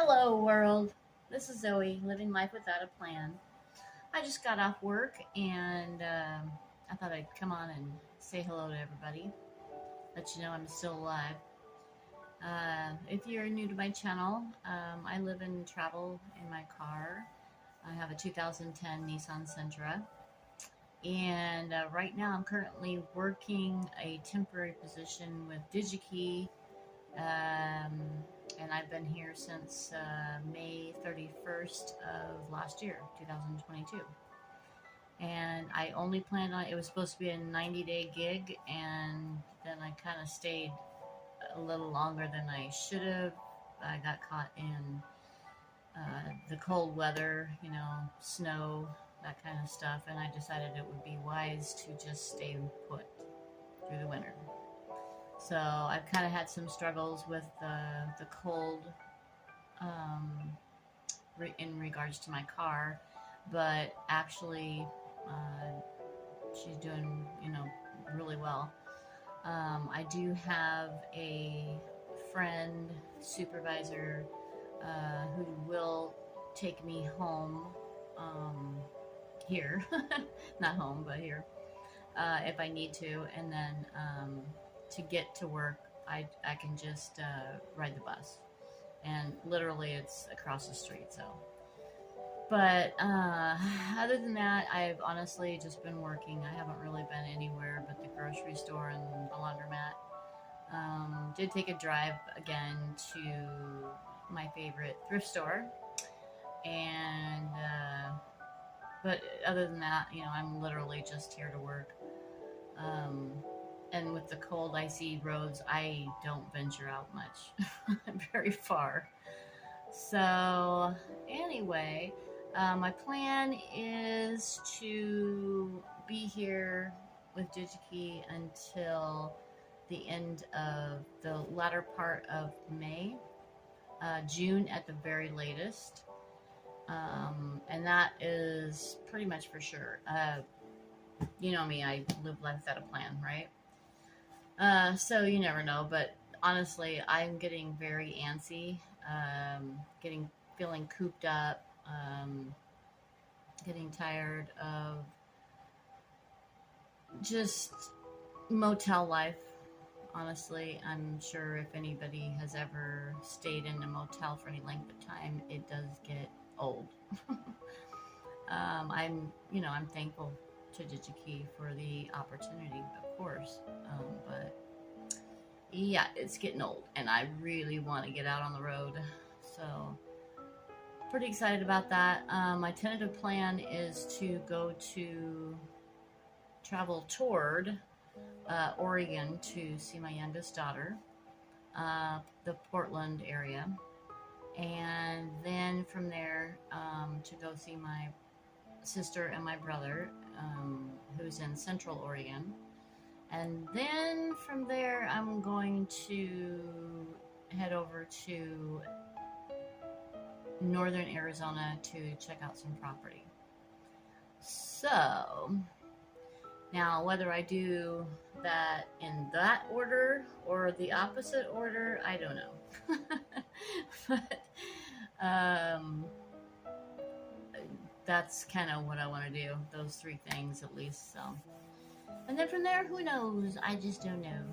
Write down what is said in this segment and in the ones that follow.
Hello, world. This is Zoe, living life without a plan. I just got off work and I thought I'd come on and say hello to everybody, let you know I'm still alive. If you're new to my channel, I live and travel in my car. I have a 2010 Nissan Sentra, and right now I'm currently working a temporary position with DigiKey, um, and I've been here since May 31st of last year, 2022. And I only planned on it was supposed to be a 90-day gig, and then I kind of stayed a little longer than I should have. I got caught in the cold weather, snow, that kind of stuff, and I decided it would be wise to just stay put through the winter. So I've kind of had some struggles with the cold, um, in regards to my car, but actually, she's doing, really well. I do have a friend, supervisor, who will take me home, here, not home, but here, if I need to, and then to get to work, I can just ride the bus, and literally it's across the street. So, but other than that, I've honestly just been working. I haven't really been anywhere but the grocery store and the laundromat. Did take a drive again to my favorite thrift store, and but other than that, I'm literally just here to work. Um, and with the cold, icy roads, I don't venture out much, very far. So, anyway, my plan is to be here with DigiKey until the end of the latter part of May, June at the very latest. And that is pretty much for sure. You know me, I live life without a plan, right? So you never know, but honestly, I'm getting very antsy, getting feeling cooped up, getting tired of just motel life. Honestly, I'm sure if anybody has ever stayed in a motel for any length of time, it does get old. I'm thankful to DigiKey for the opportunity, of course, but yeah, it's getting old, and I really want to get out on the road. So, pretty excited about that. My tentative plan is to go to travel toward Oregon to see my youngest daughter, the Portland area, and then from there to go see my sister and my brother, who's in Central Oregon. And then from there, I'm going to head over to northern Arizona to check out some property. So, now whether I do that in that order or the opposite order, I don't know. But that's kind of what I want to do, those three things at least. So, and then from there, who knows? I just don't know.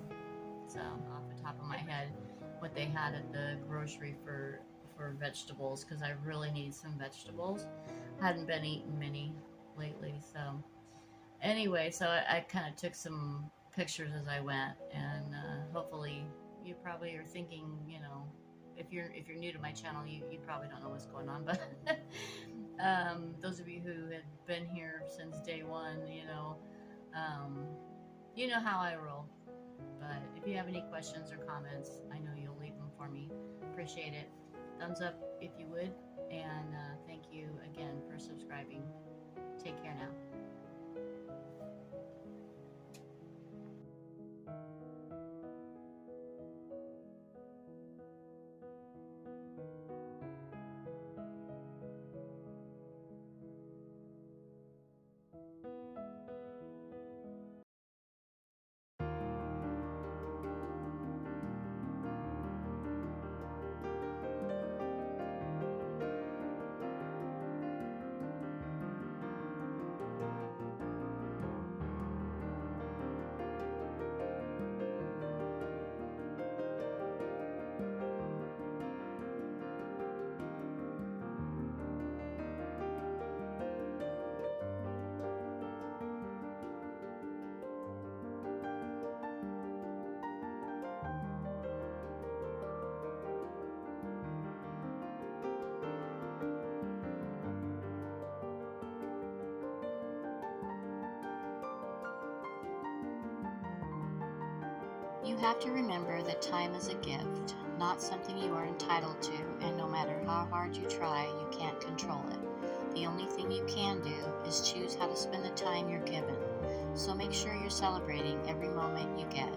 So, off the top of my head, what they had at the grocery for vegetables, because I really need some vegetables. Hadn't been eating many lately, so anyway, so I kind of took some pictures as I went, and hopefully you probably are thinking, if you're new to my channel, you probably don't know what's going on, but those of you who have been here since day one, you know how I roll. But if you have any questions or comments, I know you'll leave them for me. Appreciate it. Thumbs up if you would, and thank you again for subscribing. Take care now. You have to remember that time is a gift, not something you are entitled to, and no matter how hard you try, you can't control it. The only thing you can do is choose how to spend the time you're given. So make sure you're celebrating every moment you get.